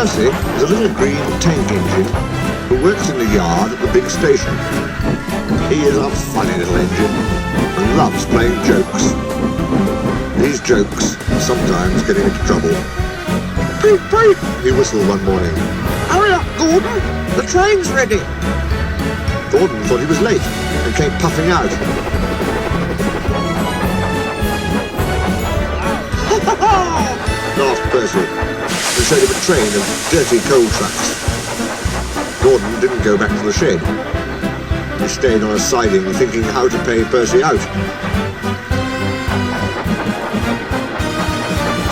Percy is a little green tank engine who works in the yard at the big station. He is a funny little engine and loves playing jokes. These jokes sometimes get him into trouble. "Beep, beep," he whistled one morning. "Hurry up, Gordon, the train's ready." Gordon thought he was late and came puffing out. Laughed Percy and showed him a train of dirty coal trucks. Gordon didn't go back to the shed. He stayed on a siding thinking how to pay Percy out.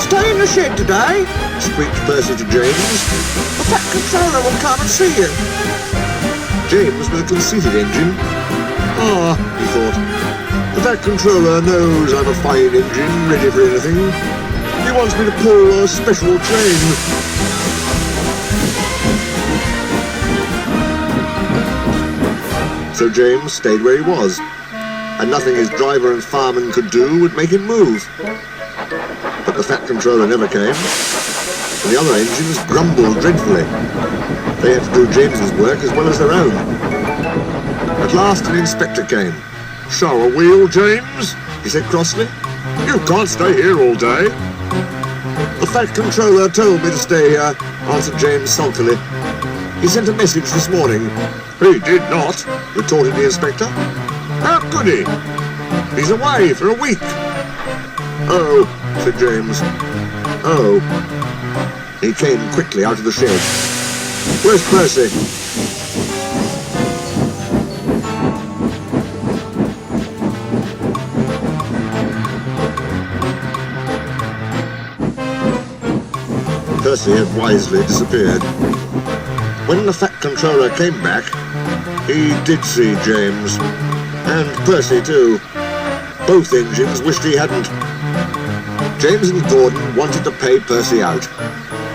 "Stay in the shed today," squeaked Percy to James. "The Fat Controller will come and see you." James was a conceited engine. "Ah," he thought, "the Fat Controller knows I'm a fine engine, ready for anything. He wants me to pull a special train." So James stayed where he was, and nothing his driver and fireman could do would make him move. But the Fat Controller never came, and the other engines grumbled dreadfully. They had to do James's work as well as their own. At last an inspector came. "Show a wheel, James," he said crossly. "You can't stay here all day." "The Fat Controller told me to stay here," answered James sulkily. "He sent a message this morning." "He did not," retorted the inspector. "How could he? He's away for a week." "Oh," said James. "Oh." He came quickly out of the shed. "Where's Percy?" Percy had wisely disappeared. When the Fat Controller came back, he did see James. And Percy too. Both engines wished he hadn't. James and Gordon wanted to pay Percy out,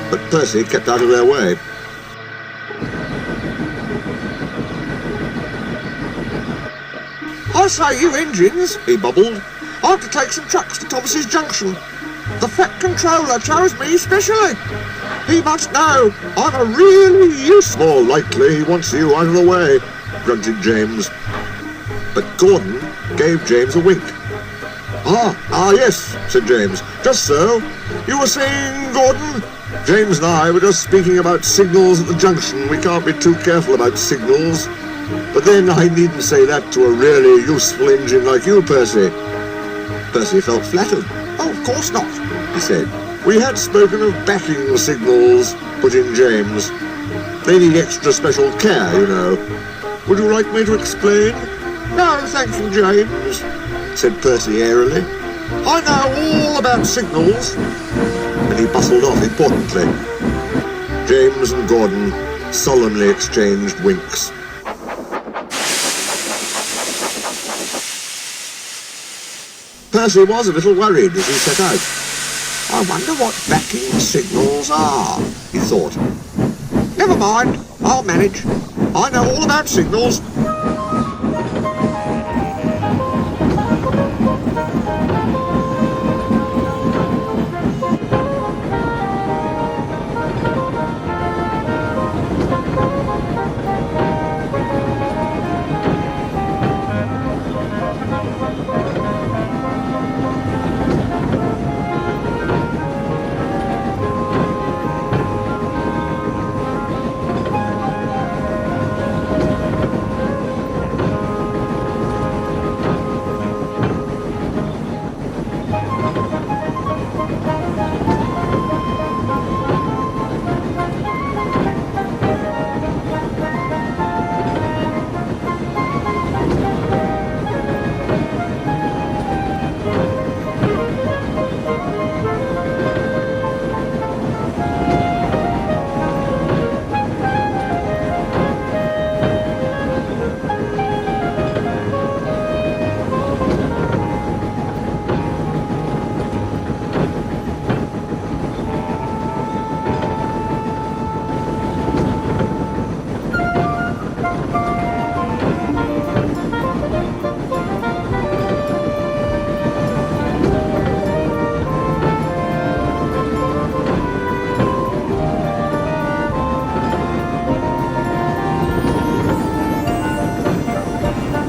but Percy kept out of their way. "I say, you engines," he bubbled, "I have to take some trucks to Thomas's Junction. The Fat Controller chose me specially. He must know I'm a really useful..." "More likely he wants you out of the way," grunted James. But Gordon gave James a wink. Ah, yes," said James. "Just so. You were saying, Gordon?" "James and I were just speaking about signals at the junction. We can't be too careful about signals. But then I needn't say that to a really useful engine like you, Percy." Percy felt flattered. "Oh, of course not," he said. "We had spoken of backing signals," put in James. "They need extra special care, you know. Would you like me to explain?" "No, thank you, James," said Percy airily. "I know all about signals." And he bustled off importantly. James and Gordon solemnly exchanged winks. Percy was a little worried as he set out. "I wonder what backing signals are," he thought. "Never mind, I'll manage. I know all about signals."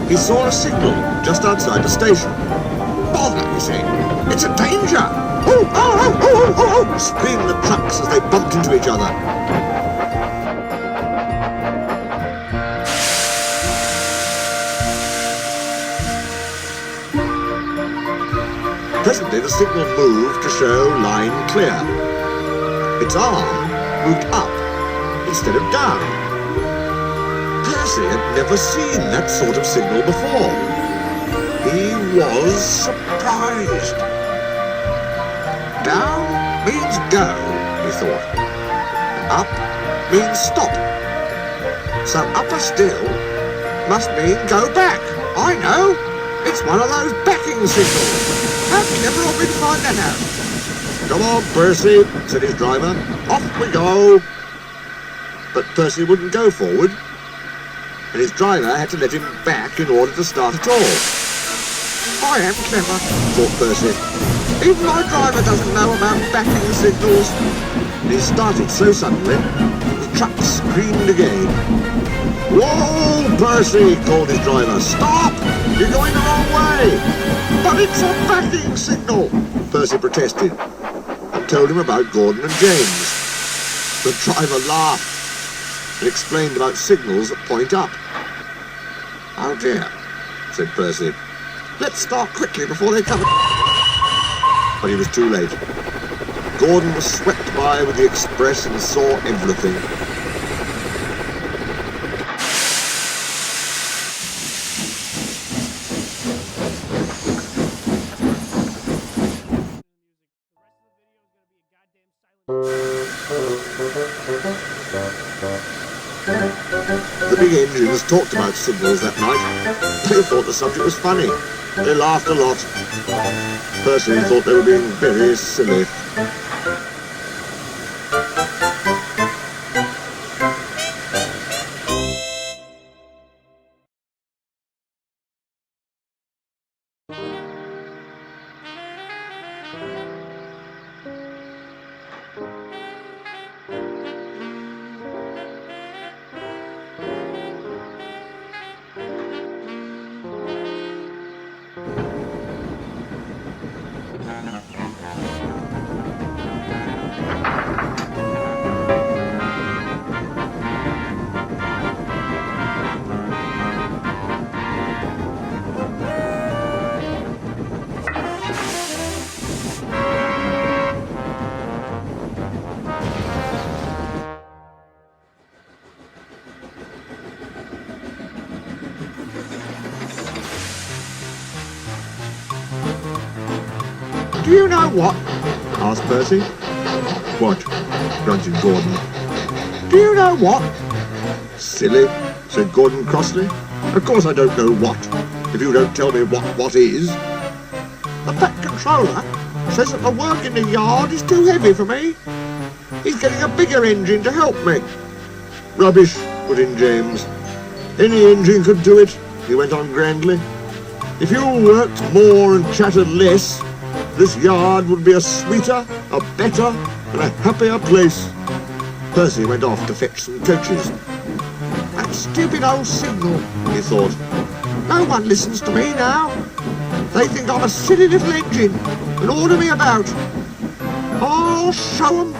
he saw a signal just outside the station. Bother, he said. It's a danger! Oh, oh, oh, oh, oh, oh! Screamed the trucks as they bumped into each other. Presently the signal moved to show line clear. Its arm moved up instead of down. Percy had never seen that sort of signal before. He was surprised. Down means go, he thought. Up means stop. So upper still must mean go back. I know. It's one of those backing signals. How clever of me to find that out. Come on, Percy, said his driver. Off we go. But Percy wouldn't go forward, and his driver had to let him back in order to start at all. I am clever, thought Percy. Even my driver doesn't know about backing signals. And he started so suddenly, the truck screamed again. Whoa, Percy, called his driver. Stop! You're going the wrong way! But it's a backing signal, Percy protested, and told him about Gordon and James. The driver laughed and explained about signals that point up. Oh dear, said Percy. Let's start quickly before they come. But he was too late. Gordon was swept by with the express and saw everything. The big engines talked about signals that night. They thought the subject was funny. They laughed a lot. Percy thought they were being very silly. Do you know what? Asked Percy. What? Grunted Gordon. Do you know what? Silly, said Gordon crossly. Of course I don't know what, if you don't tell me what is. The Fat Controller says that the work in the yard is too heavy for me. He's getting a bigger engine to help me. Rubbish, put in James. Any engine could do it, he went on grandly. If you worked more and chattered less, this yard would be a sweeter, a better, and a happier place. Percy went off to fetch some coaches. That stupid old signal, he thought. No one listens to me now. They think I'm a silly little engine and order me about. I'll show 'em.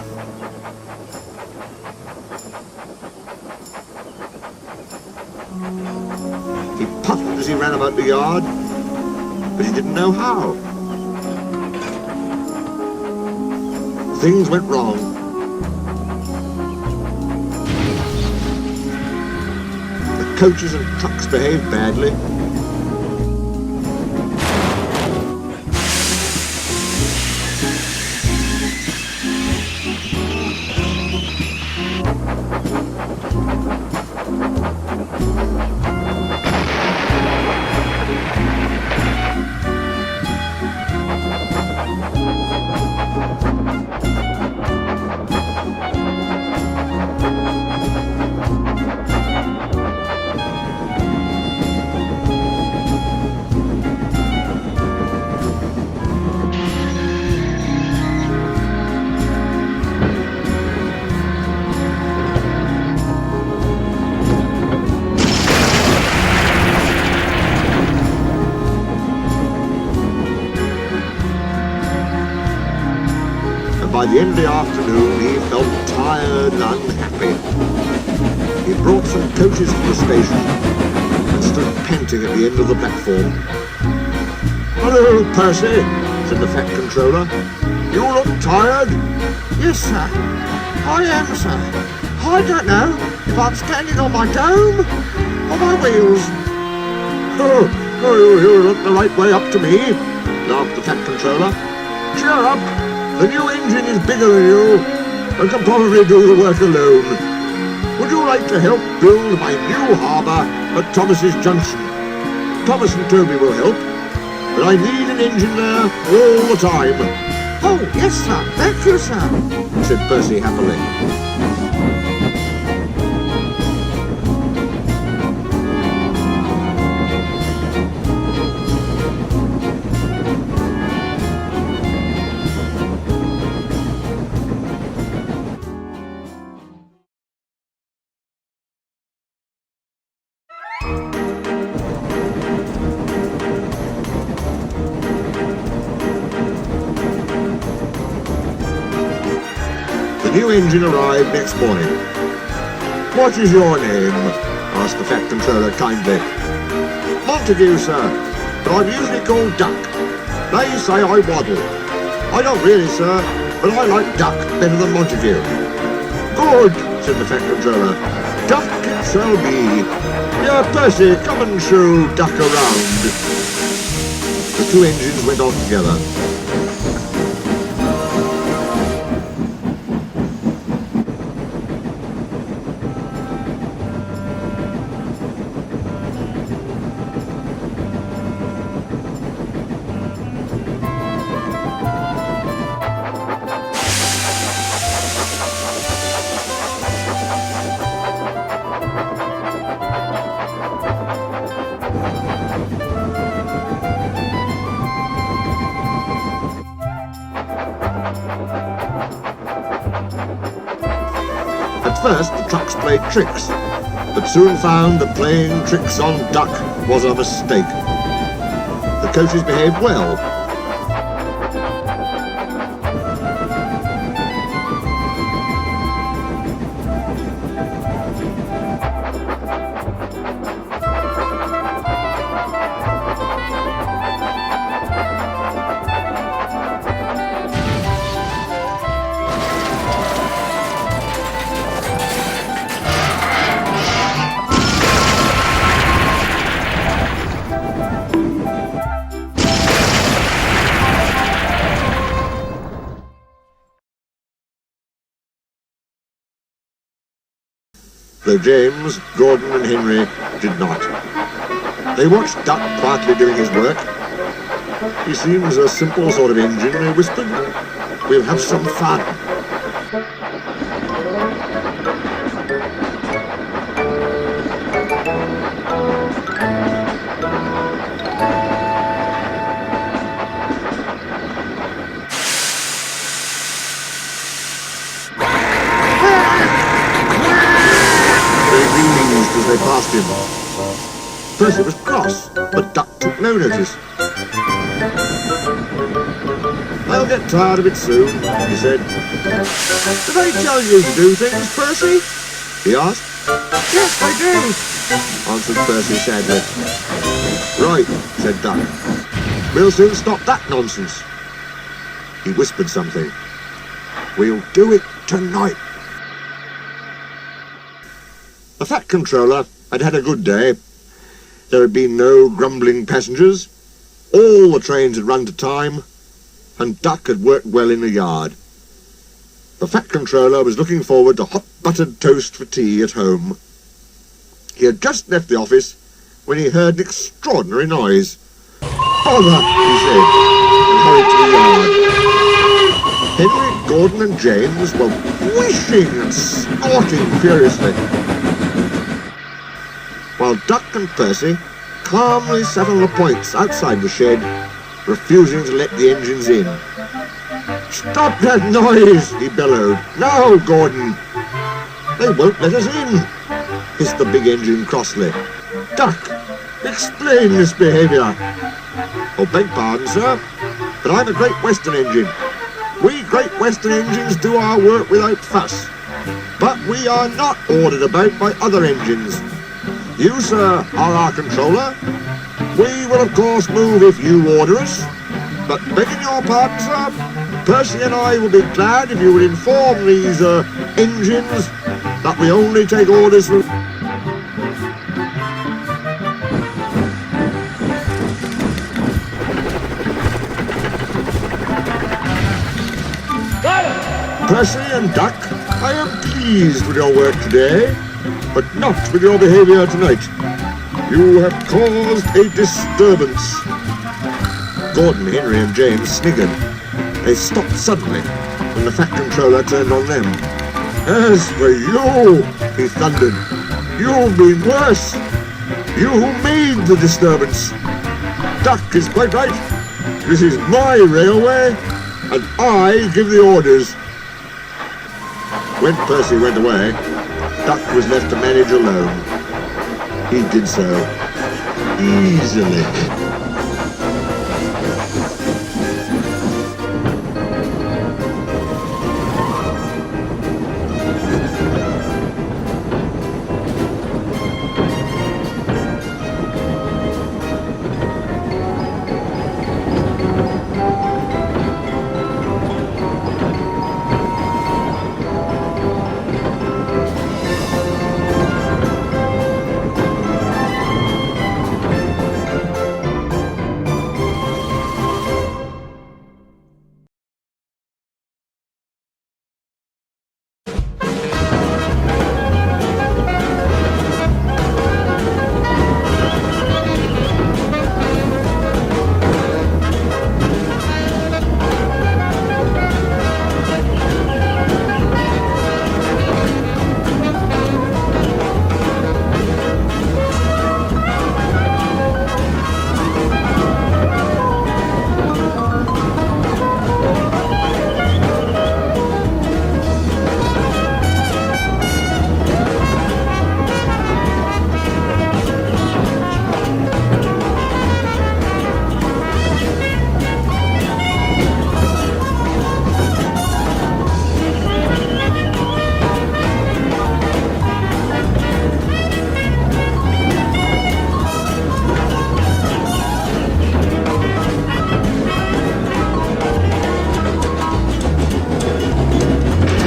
He puffed as he ran about the yard, but he didn't know how. Things went wrong. The coaches and trucks behaved badly. by the end of the afternoon he felt tired and unhappy. He brought some coaches to the station and stood panting at the end of the platform. "Hello, Percy," said the Fat Controller. "You look tired." "Yes, sir. I am, sir. I don't know if I'm standing on my dome or my wheels." "Oh, you look the right way up to me," laughed the Fat Controller. "Cheer up. The new engine is bigger than you and can probably do the work alone. Would you like to help build my new harbour at Thomas's Junction? Thomas and Toby will help, but I need an engine there all the time." "Oh, yes, sir. Thank you, sir," said Percy happily. The new engine arrived next morning. "What is your name?" asked the Fat Controller kindly. "Montague, sir, but I'm usually called Duck. They say I waddle. I don't really, sir, but I like Duck better than Montague." "Good," said the Fat Controller. "Duck it shall be. Here, Percy, come and show Duck around." The two engines went off together. At first the trucks played tricks, but soon found that playing tricks on Duck was a mistake. The coaches behaved well. Though James, Gordon and Henry did not. They watched Duck quietly doing his work. "He seems a simple sort of engine," they whispered. "We'll have some fun." As they passed him. Percy was cross, but Duck took no notice. "I'll get tired of it soon," he said. "Do they tell you to do things, Percy?" he asked. "Yes, they do," answered Percy sadly. "Right," said Duck. "We'll soon stop that nonsense." He whispered something. "We'll do it tonight." The Fat Controller had had a good day. There had been no grumbling passengers, all the trains had run to time, and Duck had worked well in the yard. The Fat Controller was looking forward to hot buttered toast for tea at home. He had just left the office when he heard an extraordinary noise. "Bother," he said, and hurried to the yard. Henry, Gordon and James were whooshing and snorting furiously, while Duck and Percy calmly sat on the points outside the shed, refusing to let the engines in. "Stop that noise!" he bellowed. "Now, Gordon!" "They won't let us in," hissed the big engine crossly. "Duck, explain this behaviour." "Oh, beg pardon, sir, but I'm a Great Western engine. We Great Western engines do our work without fuss, but we are not ordered about by other engines. You, sir, are our controller. We will, of course, move if you order us, but begging your pardon, sir, Percy and I will be glad if you would inform these, engines that we only take orders from... Percy and Duck, I am pleased with your work today, but not with your behaviour tonight. You have caused a disturbance. Gordon, Henry and James sniggered. They stopped suddenly when the Fat Controller turned on them. As for you, he thundered, you've been worse. You made the disturbance. Duck is quite right. This is my railway, and I give the orders. When Percy went away, Duck was left to manage alone. He did so easily.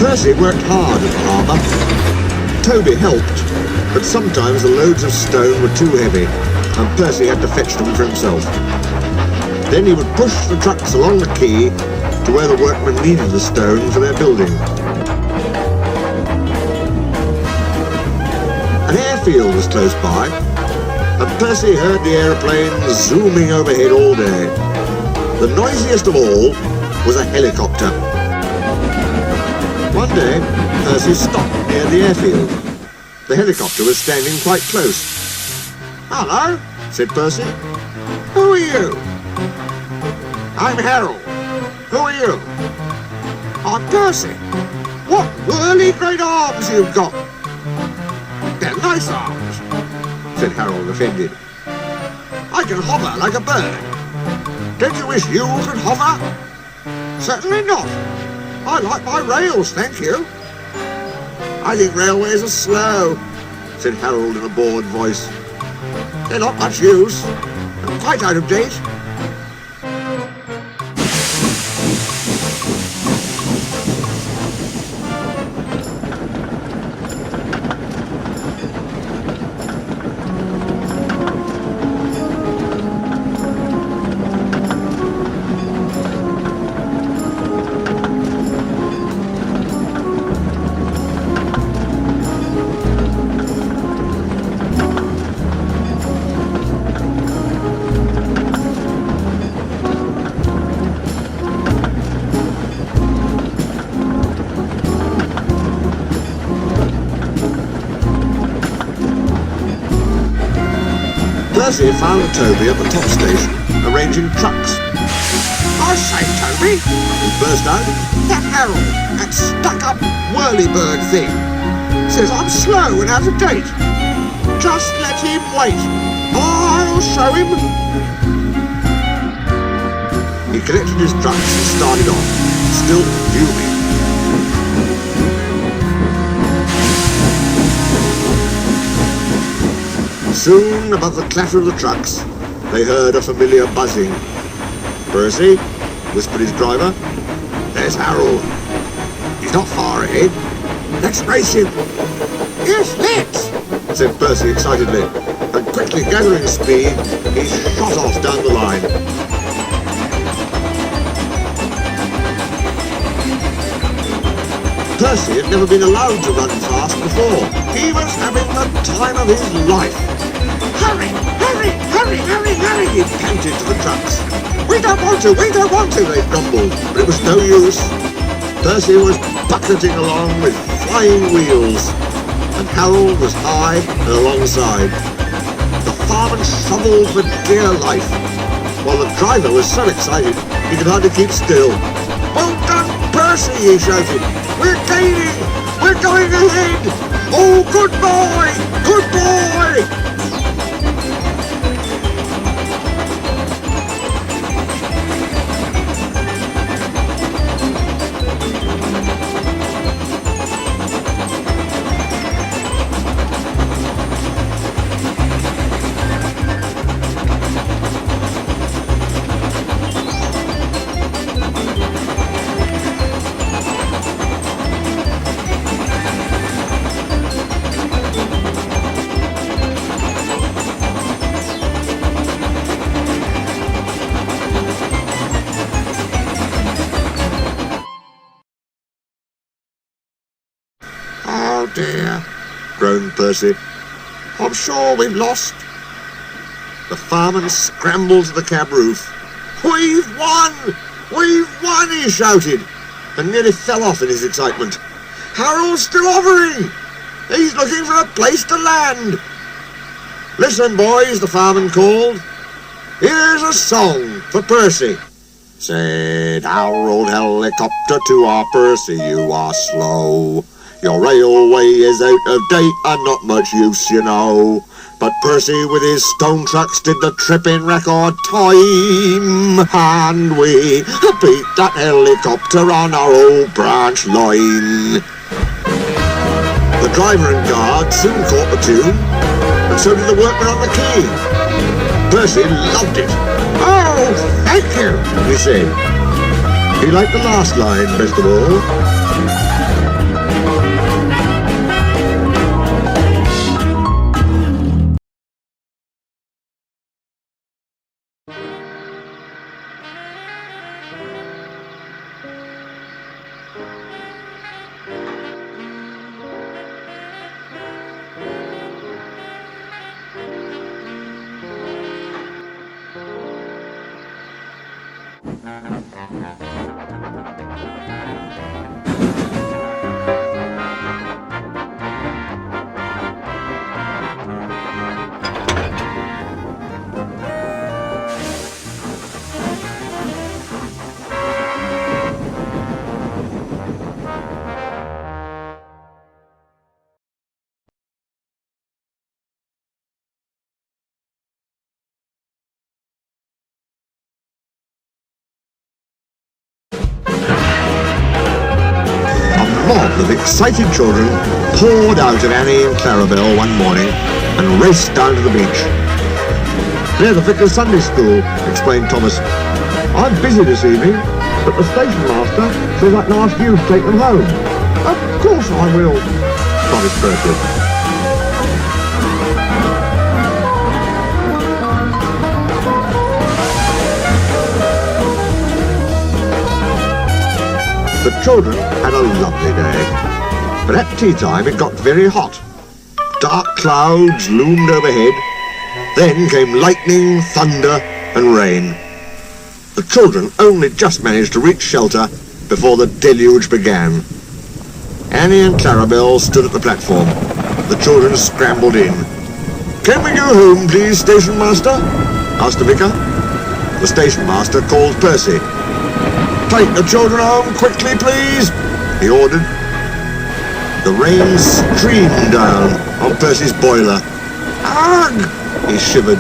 Percy worked hard at the harbour. Toby helped, but sometimes the loads of stone were too heavy, and Percy had to fetch them for himself. Then he would push the trucks along the quay to where the workmen needed the stone for their building. An airfield was close by, and Percy heard the aeroplanes zooming overhead all day. The noisiest of all was a helicopter. One day, Percy stopped near the airfield. The helicopter was standing quite close. "Hello," said Percy. "Who are you?" "I'm Harold. Who are you?" "I'm Percy. What whirly great arms you've got!" "They're nice arms," said Harold, offended. "I can hover like a bird. Don't you wish you could hover?" "Certainly not. I like my rails, thank you." "I think railways are slow," said Harold in a bored voice. "They're not much use, and quite out of date." Percy found Toby at the top station, arranging trucks. "I say, Toby," he burst out, "that Harold, that stuck-up whirlybird thing, says I'm slow and out of date. Just let him wait. I'll show him." He He collected his trucks and started off, still fuming. Soon, above the clatter of the trucks, they heard a familiar buzzing. "Percy," whispered his driver. "There's Harold. He's not far ahead. Let's race him." "Yes, let's," said Percy excitedly, and quickly gathering speed, he shot off down the line. Percy had never been allowed to run fast before. He was having the time of his life. "Hurry, hurry, hurry, hurry, hurry," he panted to the trucks. We don't want to, they grumbled, but it was no use. Percy was bucketing along with flying wheels, and Harold was high and alongside. The fireman shoveled for dear life, while the driver was so excited he could hardly keep still. "Well done, Percy," he shouted. "We're gaining! We're going ahead! Oh, good boy! Good boy!" "Oh dear," groaned Percy. "I'm sure we've lost." The fireman scrambled to the cab roof. "We've won! We've won!" he shouted, and nearly fell off in his excitement. "Harold's still hovering! He's looking for a place to land!" "Listen, boys," the fireman called. "Here's a song for Percy." Said Harold Helicopter to our Percy, "You are slow. Your railway is out of date and not much use, you know. But Percy with his stone trucks did the trip in record time, and we beat that helicopter on our old branch line." The driver and guard soon caught the tune, and so did the workman on the quay. Percy loved it. "Oh, thank you," he said. He liked the last line best of all. A mob of excited children poured out of Annie and Clarabelle one morning and raced down to the beach. "They're the Vicar's Sunday School," explained Thomas. "I'm busy this evening, but the station master says I can ask you to take them home." "Of course I will," promised Percy. The children had a lovely day, but at tea time it got very hot. Dark clouds loomed overhead, then came lightning, thunder and rain. The children only just managed to reach shelter before the deluge began. Annie and Clarabelle stood at the platform. The children scrambled in. "Can we go home, please, station master?" asked the vicar. The station master called Percy. "Take the children home quickly, please," he ordered. The rain streamed down on Percy's boiler. "Ugh!" he shivered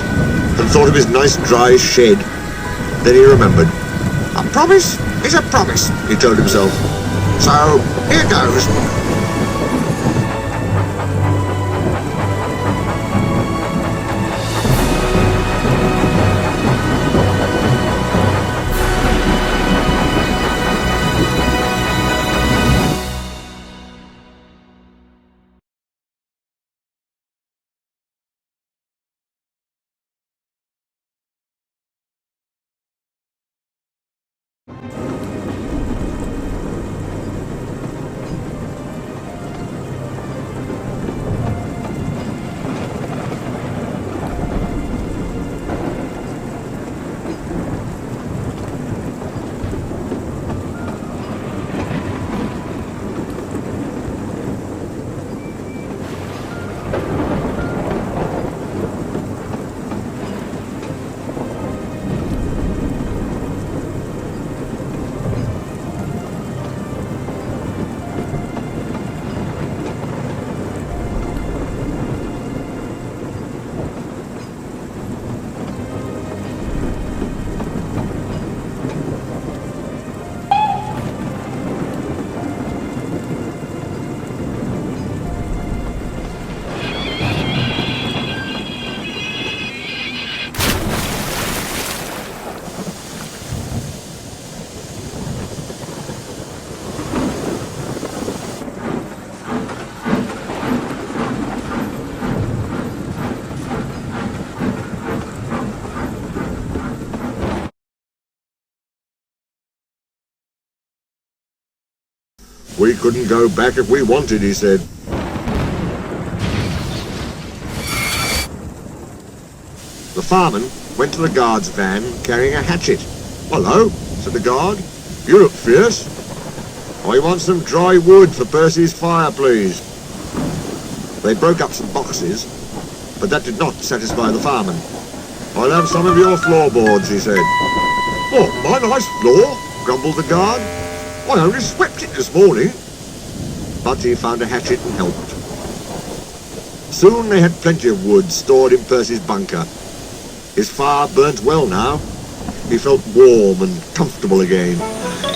and thought of his nice dry shed. Then he remembered. promise is a promise, he told himself. So, here goes. We couldn't go back if we wanted, he said. The fireman went to the guard's van carrying a hatchet. "Hello," said the guard. "You look fierce. I want some dry wood for Percy's fire, please." They broke up some boxes, but that did not satisfy the fireman. "I'll have some of your floorboards," he said. "Oh, my nice floor," grumbled the guard. "I only swept it this morning." But he found a hatchet and helped. Soon they had plenty of wood stored in Percy's bunker. His fire burnt well now. He felt warm and comfortable again.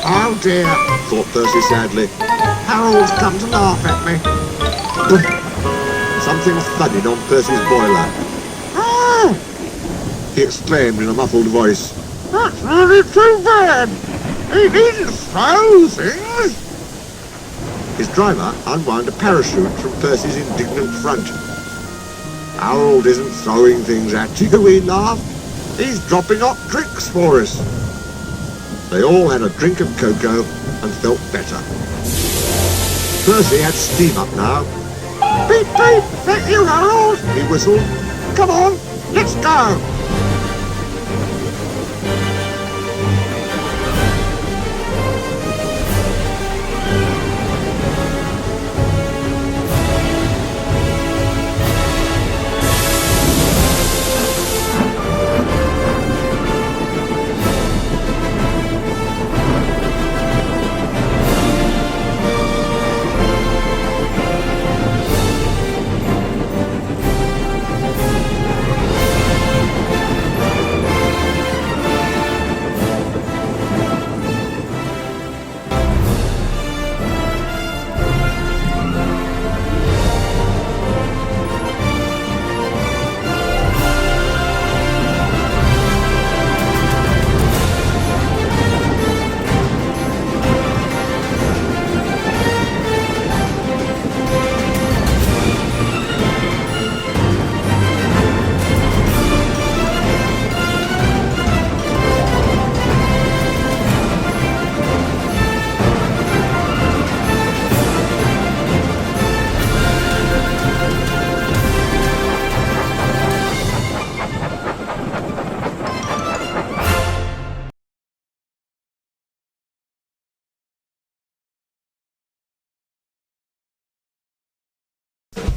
"Oh dear," thought Percy sadly. "Harold's come to laugh at me." Something thudded on Percy's boiler. "Oh!" he exclaimed in a muffled voice. "That's really too bad. He needn't throw things." His driver unwound a parachute from Percy's indignant front. "Harold isn't throwing things at you," he laughed. "He's dropping hot drinks for us." They all had a drink of cocoa and felt better. Percy had steam up now. "Beep, beep, thank you, Harold," he whistled. "Come on, let's go."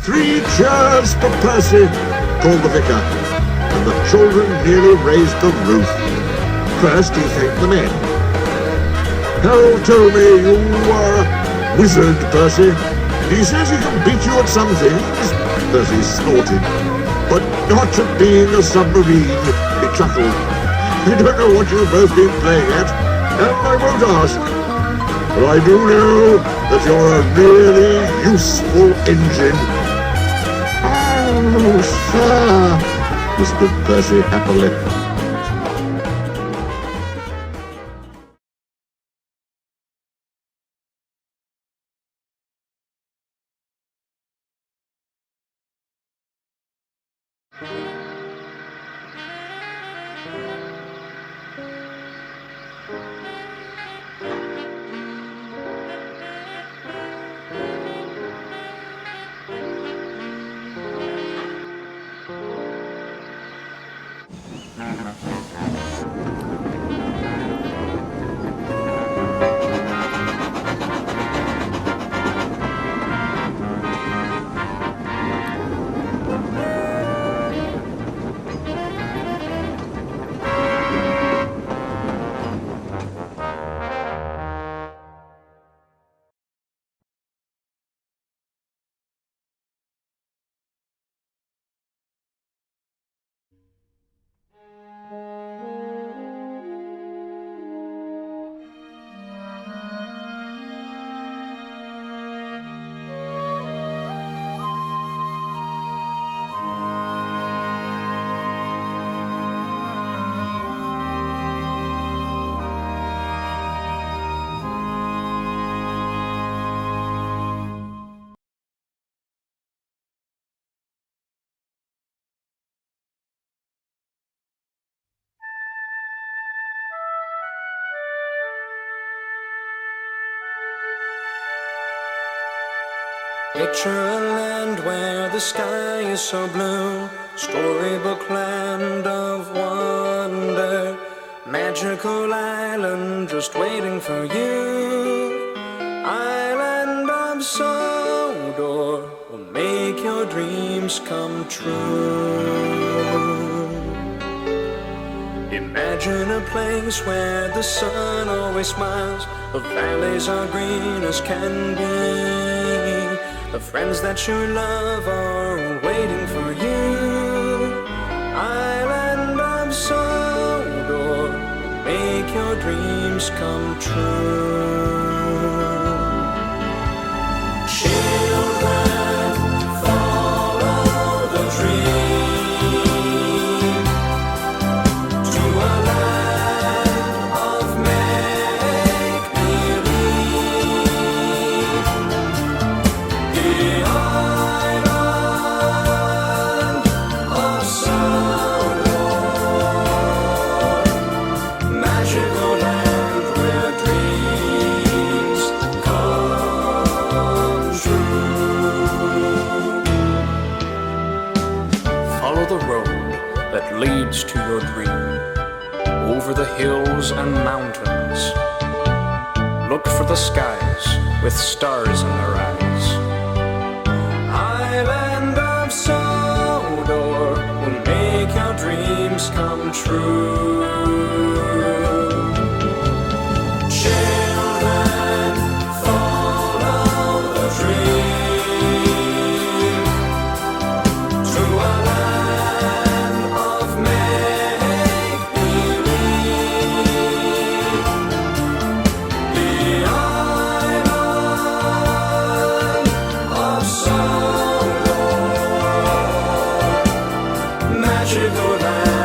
"Three cheers for Percy," called the vicar, and the children nearly raised the roof. First he thanked the men. "Harold told me you were a wizard, Percy. He says he can beat you at some things," Percy snorted, "but not at being a submarine," he chuckled. "I don't know what you've both been playing at, and I won't ask. But I do know that you're a really useful engine. Oh, sir, whispered Percy happily. Picture a land where the sky is so blue, storybook land of wonder, magical island just waiting for you. Island of Sodor will make your dreams come true. Imagine a place where the sun always smiles, the valleys are green as can be. The friends that you love are waiting for you. Island of Sodor, make your dreams come true. Children, follow the dream to a land of make-believe. The island of Sodor, magical land where dreams come true. Follow the road that leads to your dream, over the hills and mountains. Look for the skies with stars in their eyes. Island of Sodor will make your dreams come true. Children, follow the dream to a land of make-believe. The island of Sodor, magical land